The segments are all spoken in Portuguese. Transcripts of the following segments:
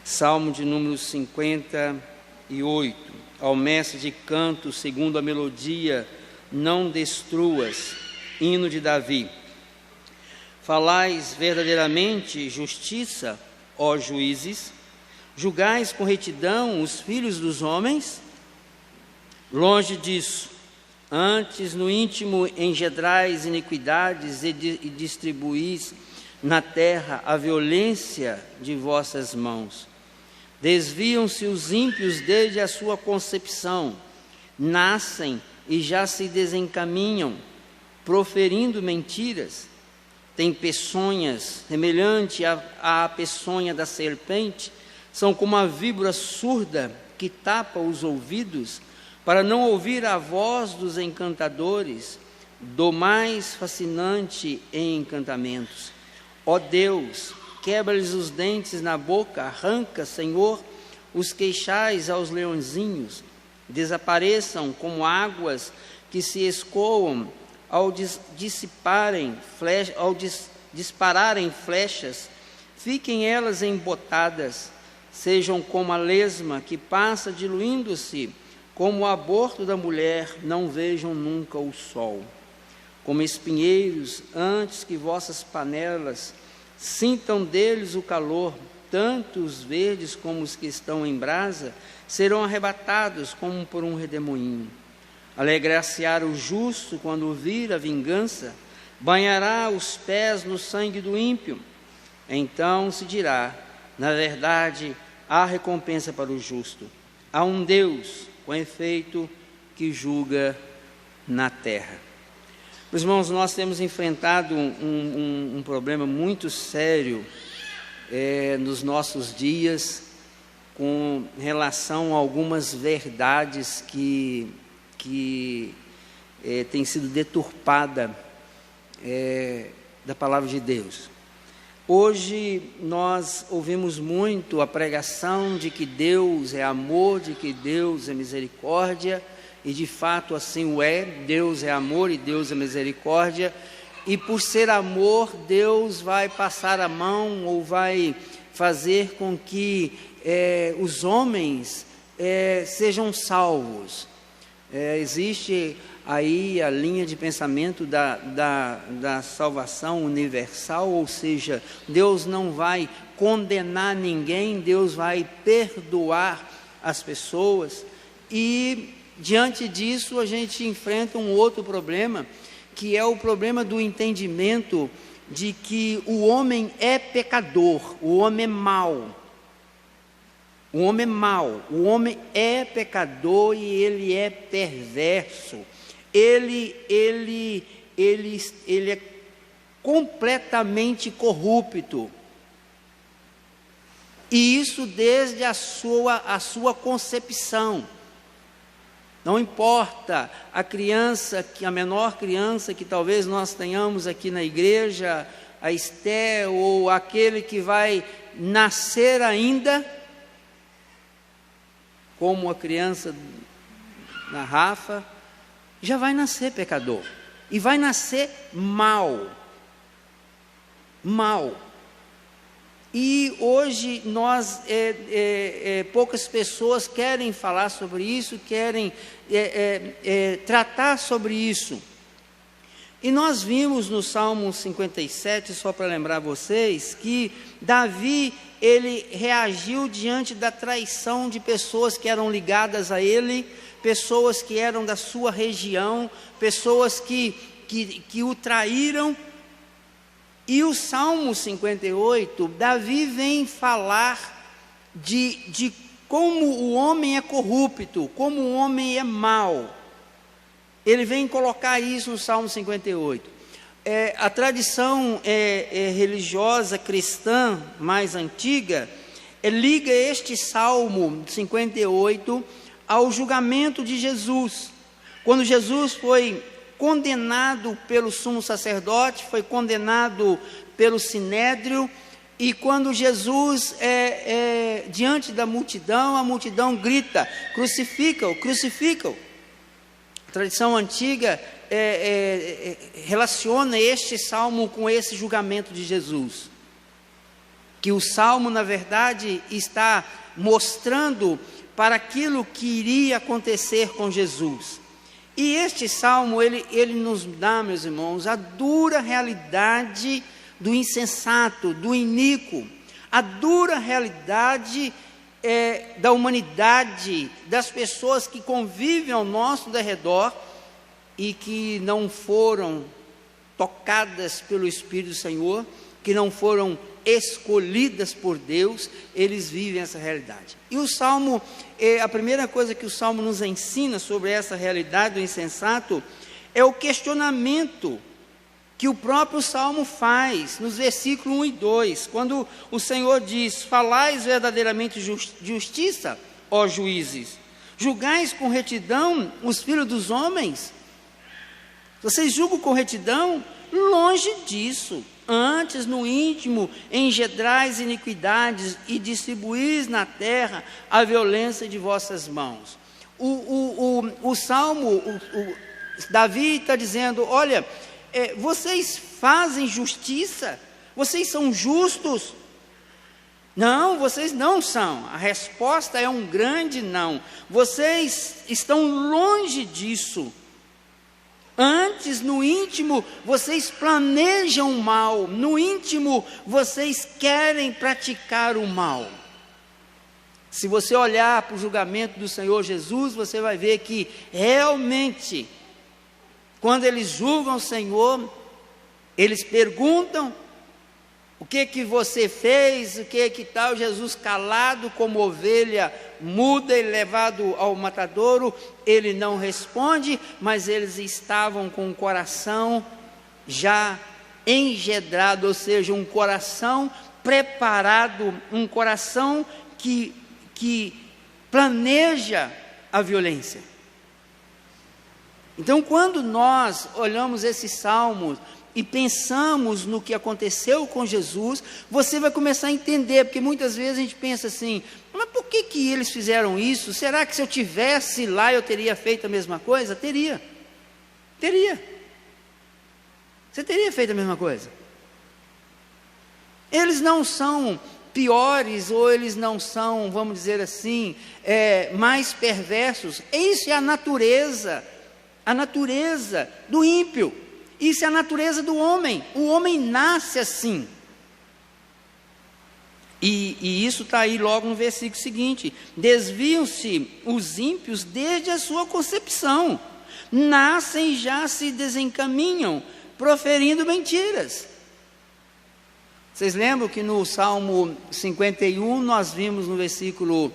Salmo de número 58, ao mestre de canto, segundo a melodia, não destruas, hino de Davi. Falais verdadeiramente justiça, ó juízes, julgais com retidão os filhos dos homens? Longe disso, antes no íntimo engendrais iniquidades e distribuís na terra a violência de vossas mãos. Desviam-se os ímpios desde a sua concepção, nascem e já se desencaminham, proferindo mentiras. Têm peçonhas semelhante à peçonha da serpente, são como a víbora surda que tapa os ouvidos, para não ouvir a voz dos encantadores, do mais fascinante em encantamentos. Ó Deus, quebra-lhes os dentes na boca, arranca, Senhor, os queixais aos leõezinhos, desapareçam como águas que se escoam ao dispararem flechas, fiquem elas embotadas, sejam como a lesma que passa diluindo-se, como o aborto da mulher, não vejam nunca o sol. Como espinheiros, antes que vossas panelas sintam deles o calor, tanto os verdes como os que estão em brasa, serão arrebatados como por um redemoinho. Alegrar-se-á o justo quando vir a vingança, banhará os pés no sangue do ímpio. Então se dirá, na verdade, há recompensa para o justo. Há um Deus, com efeito, que julga na terra. Meus irmãos, nós temos enfrentado um problema muito sério nos nossos dias com relação a algumas verdades que tem sido deturpada da palavra de Deus. Hoje nós ouvimos muito a pregação de que Deus é amor, de que Deus é misericórdia, e de fato assim o é. Deus é amor e Deus é misericórdia, e por ser amor, Deus vai passar a mão ou vai fazer com que os homens sejam salvos. Existe aí a linha de pensamento da salvação universal, ou seja, Deus não vai condenar ninguém, Deus vai perdoar as pessoas. E diante disso a gente enfrenta um outro problema, que é o problema do entendimento de que o homem é pecador, o homem é mau. O homem é mau, o homem é pecador e ele é perverso. Ele é completamente corrupto. E isso desde a sua concepção. Não importa a menor criança que talvez nós tenhamos aqui na igreja, a Esté, ou aquele que vai nascer ainda, como a criança na Rafa, já vai nascer pecador, e vai nascer mal. E hoje poucas pessoas querem falar sobre isso, querem tratar sobre isso. E nós vimos no Salmo 57, só para lembrar vocês, que Davi, ele reagiu diante da traição de pessoas que eram ligadas a ele, pessoas que eram da sua região, pessoas que o traíram. E o Salmo 58, Davi vem falar de como o homem é corrupto, como o homem é mau. Ele vem colocar isso no Salmo 58. A tradição religiosa cristã mais antiga liga este Salmo 58 ao julgamento de Jesus. Quando Jesus foi condenado pelo sumo sacerdote, foi condenado pelo sinédrio, e quando Jesus diante da multidão, a multidão grita: crucifica-o, crucifica-o. A tradição antiga relaciona este salmo com esse julgamento de Jesus. que o Salmo, na verdade, está mostrando para aquilo que iria acontecer com Jesus. E este Salmo, ele nos dá, meus irmãos, a dura realidade do insensato, do iníquo, a dura realidade da humanidade, das pessoas que convivem ao nosso derredor e que não foram tocadas pelo Espírito do Senhor, que não foram escolhidas por Deus, eles vivem essa realidade. E o Salmo, a primeira coisa que o Salmo nos ensina sobre essa realidade do insensato, é o questionamento que o próprio Salmo faz, nos versículos 1 e 2, quando o Senhor diz: falais verdadeiramente justiça, ó juízes, julgais com retidão os filhos dos homens. Vocês julgam com retidão? Longe disso. Antes, no íntimo, engendrais iniquidades e distribuís na terra a violência de vossas mãos. O Salmo, Davi está dizendo: olha, vocês fazem justiça? Vocês são justos? Não, vocês não são. A resposta é um grande não. Vocês estão longe disso. Antes, no íntimo, vocês planejam o mal. No íntimo, vocês querem praticar o mal. Se você olhar para o julgamento do Senhor Jesus, você vai ver que realmente, quando eles julgam o Senhor, eles perguntam: o que você fez? O que tal? Jesus, calado como ovelha muda e levado ao matadouro, ele não responde, mas eles estavam com o coração já engedrado, ou seja, um coração preparado, um coração que planeja a violência. Então, quando nós olhamos esses salmos e pensamos no que aconteceu com Jesus, você vai começar a entender, porque muitas vezes a gente pensa assim: mas por que eles fizeram isso? Será que se eu tivesse lá eu teria feito a mesma coisa? Teria. Você teria feito a mesma coisa. Eles não são piores, ou eles não são, vamos dizer assim, mais perversos. Isso é a natureza do ímpio. Isso é a natureza do homem. O homem nasce assim. E isso está aí logo no versículo seguinte: desviam-se os ímpios desde a sua concepção, nascem e já se desencaminham, proferindo mentiras. Vocês lembram que no Salmo 51, nós vimos no versículo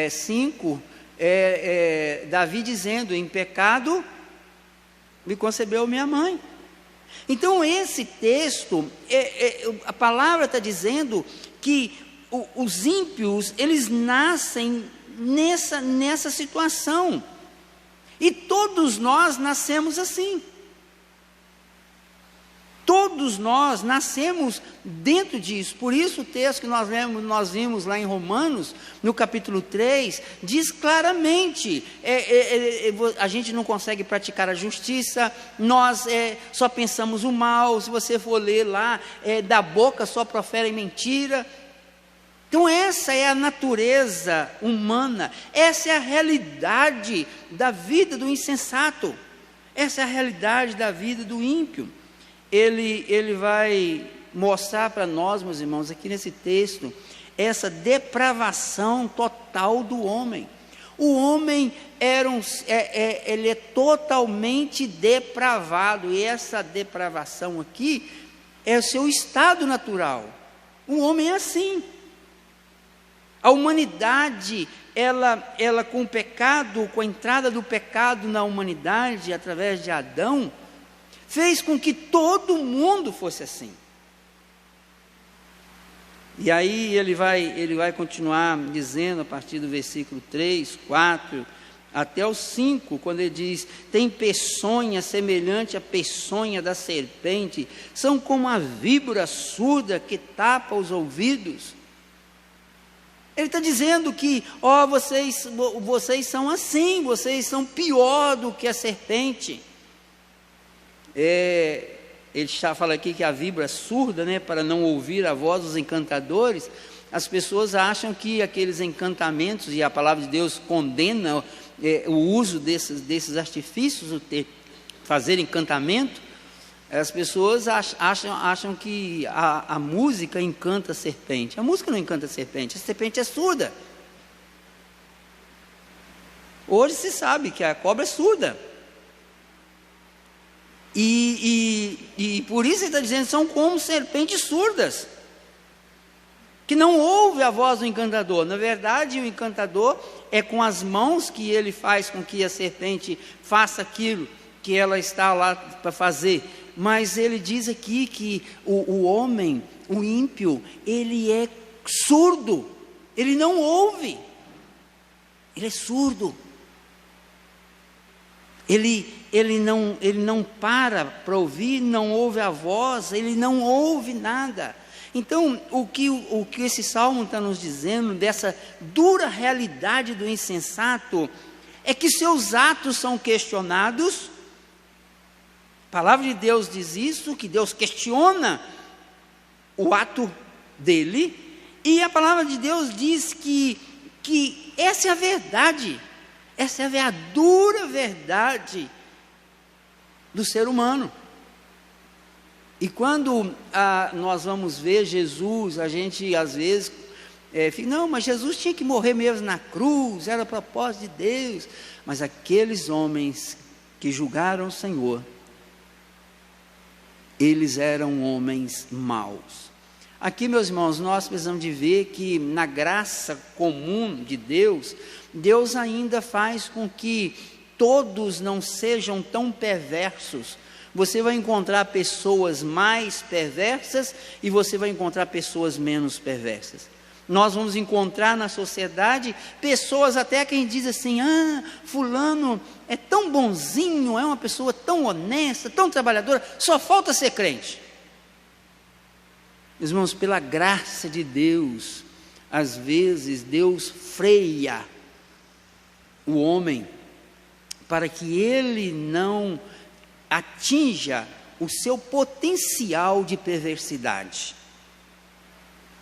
5, Davi dizendo: em pecado me concebeu minha mãe. Então esse texto, a palavra está dizendo que os ímpios, eles nascem nessa situação, e todos nós nascemos assim. Todos nós nascemos dentro disso. Por isso o texto que nós vimos lá em Romanos, no capítulo 3, diz claramente, a gente não consegue praticar a justiça, nós só pensamos o mal. Se você for ler lá, da boca só proferem mentira. Então essa é a natureza humana, essa é a realidade da vida do insensato, essa é a realidade da vida do ímpio. Ele vai mostrar para nós, meus irmãos, aqui nesse texto, essa depravação total do homem. O homem ele é totalmente depravado, e essa depravação aqui é o seu estado natural. O homem é assim. A humanidade, ela com o pecado, com a entrada do pecado na humanidade, através de Adão, fez com que todo mundo fosse assim. E aí ele vai continuar dizendo, a partir do versículo 3, 4, até o 5, quando ele diz: tem peçonha semelhante à peçonha da serpente, são como a víbora surda que tapa os ouvidos. Ele está dizendo que, vocês são assim, vocês são pior do que a serpente. ele fala aqui que a víbora é surda, né, para não ouvir a voz dos encantadores. As pessoas acham que aqueles encantamentos, e a palavra de Deus condena o uso desses artifícios, fazer encantamento. As pessoas acham que a música encanta a serpente. A música não encanta a serpente é surda. Hoje se sabe que a cobra é surda. E por isso ele está dizendo, são como serpentes surdas, que não ouve a voz do encantador. Na verdade, o encantador é com as mãos que ele faz com que a serpente faça aquilo que ela está lá para fazer. Mas ele diz aqui que o homem, o ímpio, ele é surdo, ele não ouve, ele é surdo. Ele não para ouvir, não ouve a voz, ele não ouve nada. Então, o que esse salmo está nos dizendo, dessa dura realidade do insensato, é que seus atos são questionados. A palavra de Deus diz isso, que Deus questiona o ato dele, e a palavra de Deus diz que essa é a verdade, essa é a dura verdade do ser humano. E quando nós vamos ver Jesus, a gente às vezes fica, não, mas Jesus tinha que morrer mesmo na cruz, era propósito de Deus. Mas aqueles homens que julgaram o Senhor, eles eram homens maus. Aqui, meus irmãos, nós precisamos de ver que na graça comum de Deus, Deus ainda faz com que todos não sejam tão perversos. Você vai encontrar pessoas mais perversas e você vai encontrar pessoas menos perversas. Nós vamos encontrar na sociedade pessoas até quem diz assim, fulano é tão bonzinho, é uma pessoa tão honesta, tão trabalhadora, só falta ser crente. Meus irmãos, pela graça de Deus, às vezes Deus freia o homem para que ele não atinja o seu potencial de perversidade.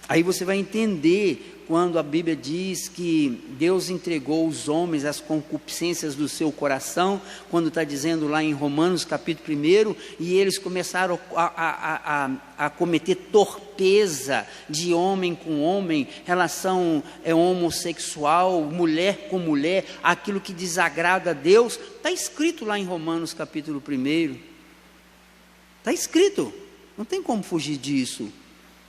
Aí você vai entender quando a Bíblia diz que Deus entregou os homens às concupiscências do seu coração, quando está dizendo lá em Romanos capítulo 1, e eles começaram a cometer torpeza de homem com homem, relação homossexual, mulher com mulher, aquilo que desagrada a Deus. Está escrito lá em Romanos capítulo 1, está escrito, não tem como fugir disso.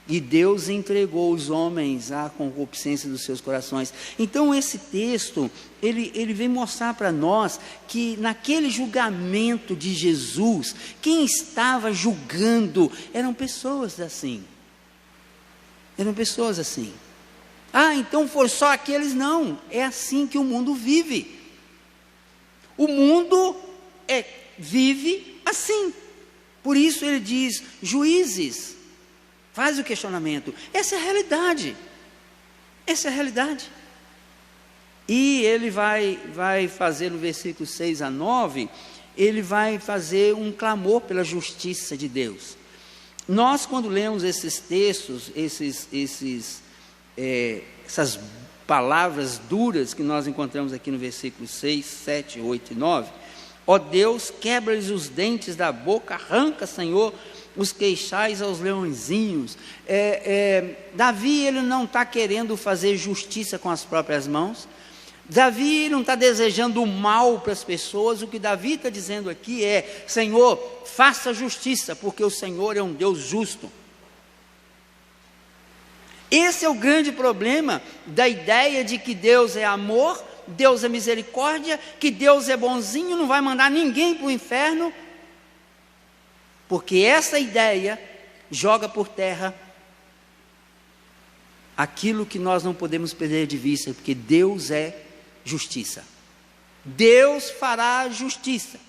E Deus entregou os homens à concupiscência dos seus corações. Então esse texto, ele vem mostrar para nós que naquele julgamento de Jesus, quem estava julgando eram pessoas assim. Eram pessoas assim. Então foi só aqueles? Não, é assim que o mundo vive. O mundo vive assim. Por isso ele diz, juízes. Faz o questionamento. Essa é a realidade. Essa é a realidade. E ele vai fazer no versículo 6 a 9, ele vai fazer um clamor pela justiça de Deus. Nós, quando lemos esses textos, essas palavras duras que nós encontramos aqui no versículo 6, 7, 8 e 9, ó Deus, quebra-lhes os dentes da boca, arranca, Senhor, os queixais aos leõezinhos. Davi, ele não está querendo fazer justiça com as próprias mãos. Davi não está desejando o mal para as pessoas. O que Davi está dizendo aqui é, Senhor, faça justiça, porque o Senhor é um Deus justo. Esse é o grande problema da ideia de que Deus é amor, Deus é misericórdia, que Deus é bonzinho, não vai mandar ninguém para o inferno. Porque essa ideia joga por terra aquilo que nós não podemos perder de vista, porque Deus é justiça. Deus fará justiça.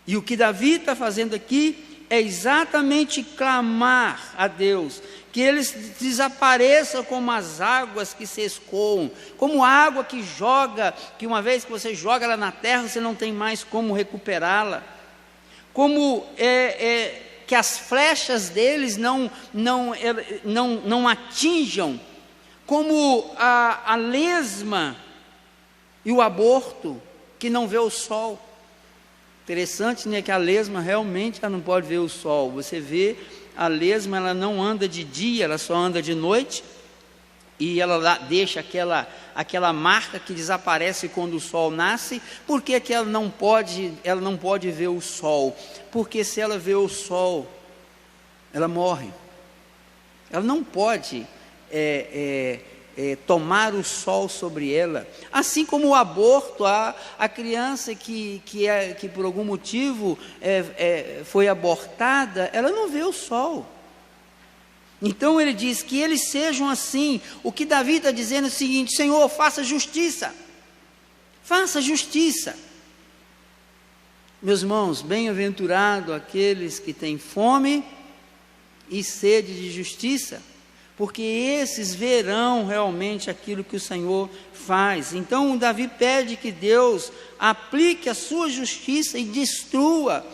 E o que Davi está fazendo aqui é exatamente clamar a Deus, que eles desapareçam como as águas que se escoam, como água que joga, que uma vez que você joga ela na terra, você não tem mais como recuperá-la. Como que as flechas deles não atinjam, como a lesma e o aborto que não vê o sol. Interessante, né, que a lesma realmente ela não pode ver o sol. Você vê, a lesma ela não anda de dia, ela só anda de noite, e ela deixa aquela marca que desaparece quando o sol nasce. Por que ela não pode ver o sol? Porque se ela vê o sol, ela morre. Ela não pode tomar o sol sobre ela. Assim como o aborto, a criança que por algum motivo foi abortada, ela não vê o sol. Então ele diz que eles sejam assim. O que Davi está dizendo é o seguinte: Senhor, faça justiça, faça justiça. Meus irmãos, bem-aventurado aqueles que têm fome e sede de justiça, porque esses verão realmente aquilo que o Senhor faz. Então Davi pede que Deus aplique a sua justiça e destrua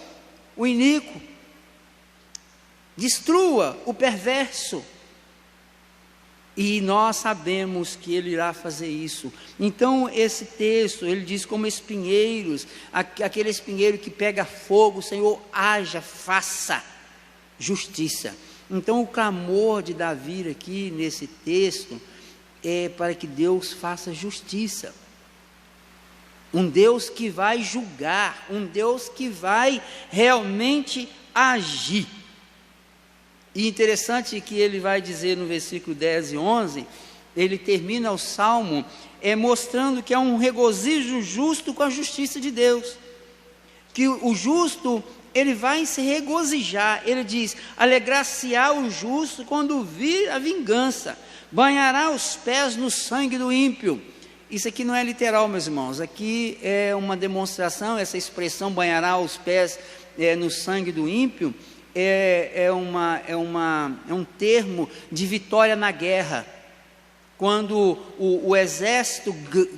o iníquo, destrua o perverso, e nós sabemos que Ele irá fazer isso. Então esse texto, ele diz como espinheiros, aquele espinheiro que pega fogo, Senhor, haja, faça justiça. Então o clamor de Davi aqui nesse texto é para que Deus faça justiça. Um Deus que vai julgar, um Deus que vai realmente agir. E interessante que ele vai dizer no versículo 10 e 11, ele termina o Salmo mostrando que é um regozijo justo com a justiça de Deus. Que o justo, ele vai se regozijar. Ele diz: alegrar-se-á o justo quando vir a vingança, banhará os pés no sangue do ímpio. Isso aqui não é literal, meus irmãos, aqui é uma demonstração. Essa expressão banhará os pés no sangue do ímpio é um termo de vitória na guerra. Quando o exército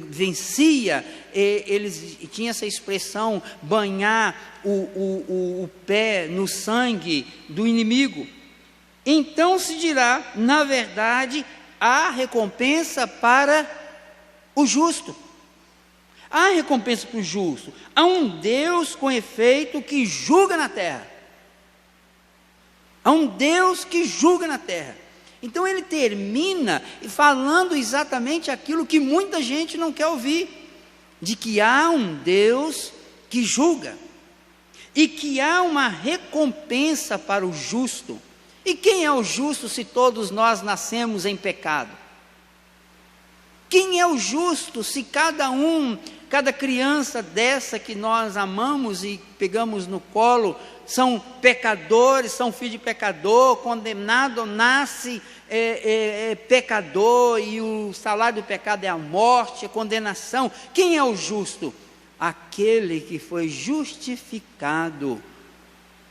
vencia, eles tinham essa expressão, banhar o pé no sangue do inimigo. Então se dirá, na verdade, há recompensa para o justo. Há recompensa para o justo. Há um Deus com efeito que julga na terra. Há um Deus que julga na terra. Então ele termina falando exatamente aquilo que muita gente não quer ouvir, de que há um Deus que julga, e que há uma recompensa para o justo. E quem é o justo se todos nós nascemos em pecado? Quem é o justo se cada criança dessa que nós amamos e pegamos no colo, são pecadores, são filhos de pecador, condenado, nasce pecador, e o salário do pecado é a morte, a condenação. Quem é o justo? Aquele que foi justificado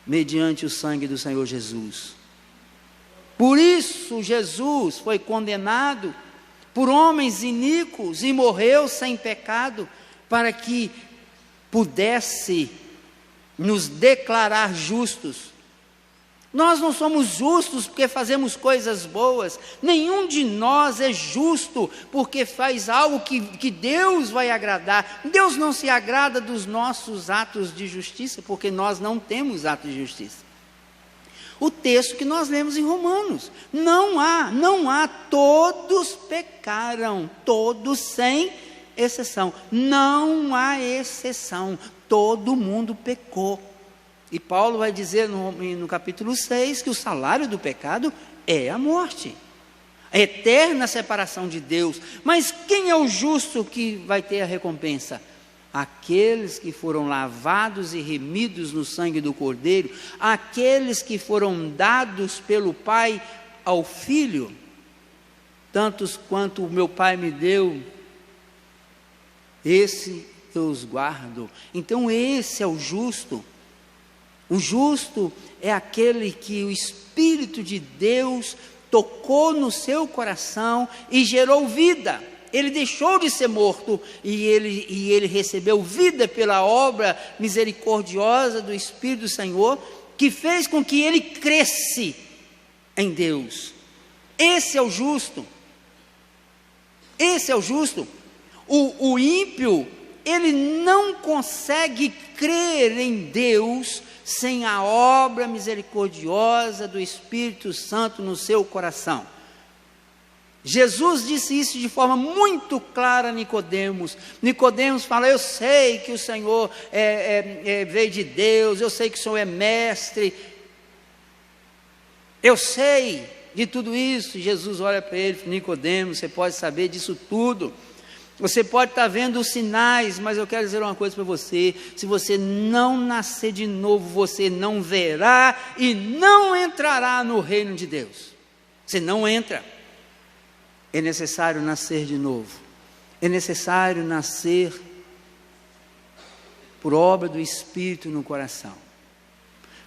mediante o sangue do Senhor Jesus. Por isso Jesus foi condenado por homens iníquos e morreu sem pecado, para que pudesse nos declarar justos. Nós não somos justos porque fazemos coisas boas. Nenhum de nós é justo porque faz algo que Deus vai agradar. Deus não se agrada dos nossos atos de justiça, porque nós não temos atos de justiça. O texto que nós lemos em Romanos, não há, todos pecaram, todos sem exceção, não há exceção, todo mundo pecou. E Paulo vai dizer no capítulo 6 que o salário do pecado é a morte, a eterna separação de Deus. Mas quem é o justo que vai ter a recompensa? Aqueles que foram lavados e remidos no sangue do Cordeiro, aqueles que foram dados pelo Pai ao Filho. Tantos quanto o meu Pai me deu, esse eu os guardo. Então esse é o justo. O justo é aquele que o Espírito de Deus tocou no seu coração e gerou vida. Ele deixou de ser morto e ele recebeu vida pela obra misericordiosa do Espírito do Senhor, que fez com que ele cresce em Deus. Esse é o justo. Esse é o justo. O ímpio, ele não consegue crer em Deus sem a obra misericordiosa do Espírito Santo no seu coração. Jesus disse isso de forma muito clara a Nicodemos. Nicodemos fala: eu sei que o Senhor veio de Deus, eu sei que o Senhor é mestre, eu sei de tudo isso. Jesus olha para ele e fala: Nicodemos, você pode saber disso tudo, você pode estar vendo os sinais, mas eu quero dizer uma coisa para você: se você não nascer de novo, você não verá e não entrará no reino de Deus. Você não entra. É necessário nascer de novo, é necessário nascer por obra do Espírito no coração.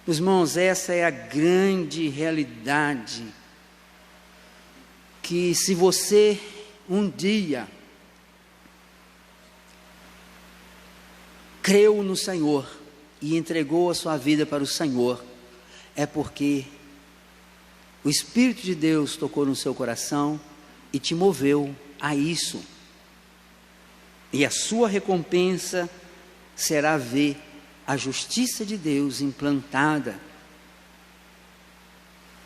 Meus irmãos, essa é a grande realidade, que se você um dia creu no Senhor e entregou a sua vida para o Senhor, é porque o Espírito de Deus tocou no seu coração e te moveu a isso. E a sua recompensa será ver a justiça de Deus implantada.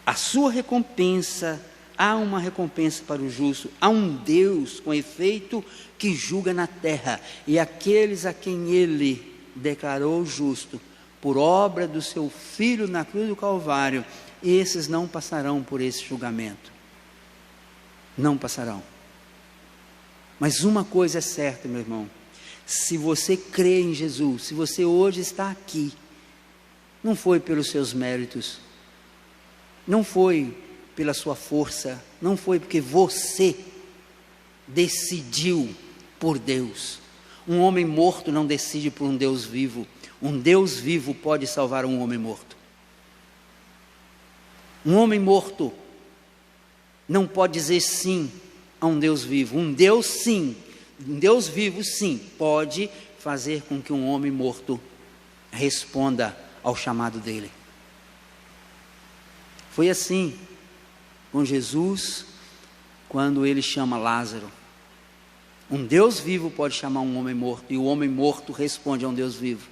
A sua recompensa, há uma recompensa para o justo, há um Deus com efeito que julga na terra, e aqueles a quem ele declarou justo, por obra do seu Filho na cruz do Calvário, esses não passarão por esse julgamento. Não passarão. Mas uma coisa é certa, meu irmão: se você crê em Jesus, se você hoje está aqui, não foi pelos seus méritos, não foi pela sua força, não foi porque você decidiu por Deus. Um homem morto não decide por um Deus vivo. Um Deus vivo pode salvar um homem morto. Um homem morto não pode dizer sim a um Deus vivo. Um Deus sim, um Deus vivo sim, pode fazer com que um homem morto responda ao chamado dele. Foi assim com Jesus, quando ele chama Lázaro. Um Deus vivo pode chamar um homem morto, e o homem morto responde a um Deus vivo.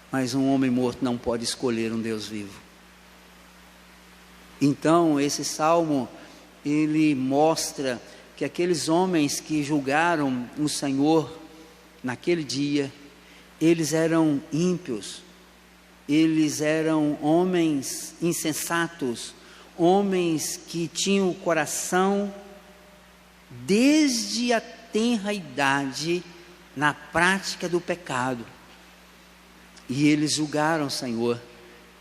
Mas um homem morto não pode escolher um Deus vivo. Então, esse salmo, ele mostra que aqueles homens que julgaram o Senhor naquele dia, eles eram ímpios, eles eram homens insensatos, homens que tinham o coração desde a tenra idade na prática do pecado, e eles julgaram o Senhor.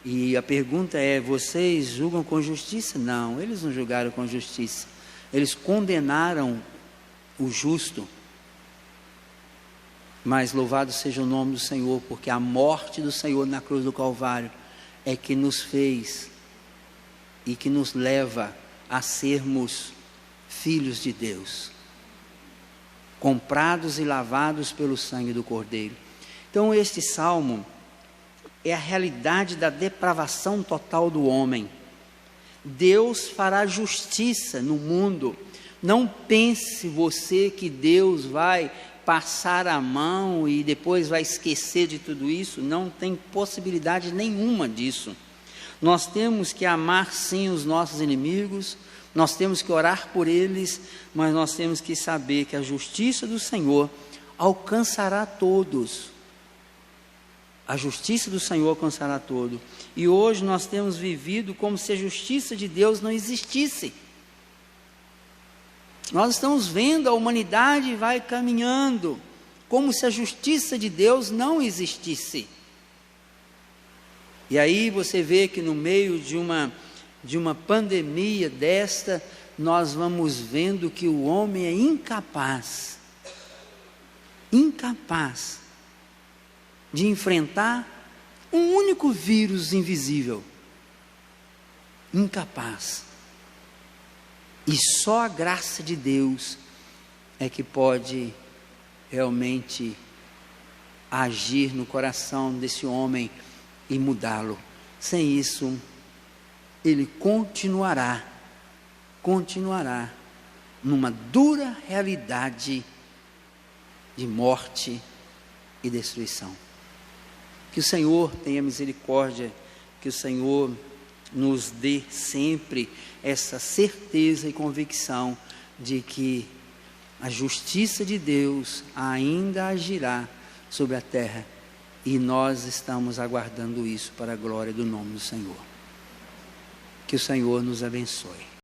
E a pergunta é: vocês julgam com justiça? Não, eles não julgaram com justiça, eles condenaram o justo. Mas louvado seja o nome do Senhor, porque a morte do Senhor na cruz do Calvário é que nos fez e que nos leva a sermos filhos de Deus, comprados e lavados pelo sangue do Cordeiro. Então este salmo é a realidade da depravação total do homem. Deus fará justiça no mundo. Não pense você que Deus vai passar a mão e depois vai esquecer de tudo isso. Não tem possibilidade nenhuma disso. Nós temos que amar sim os nossos inimigos, nós temos que orar por eles, mas nós temos que saber que a justiça do Senhor alcançará todos. A justiça do Senhor alcançará todo. E hoje nós temos vivido como se a justiça de Deus não existisse. Nós estamos vendo a humanidade vai caminhando como se a justiça de Deus não existisse. E aí você vê que no meio de uma pandemia desta, nós vamos vendo que o homem é incapaz de enfrentar um único vírus invisível. Incapaz. E só a graça de Deus é que pode realmente agir no coração desse homem e mudá-lo. Sem isso, ele continuará numa dura realidade de morte e destruição. Que o Senhor tenha misericórdia, que o Senhor nos dê sempre essa certeza e convicção de que a justiça de Deus ainda agirá sobre a terra, e nós estamos aguardando isso para a glória do nome do Senhor. Que o Senhor nos abençoe.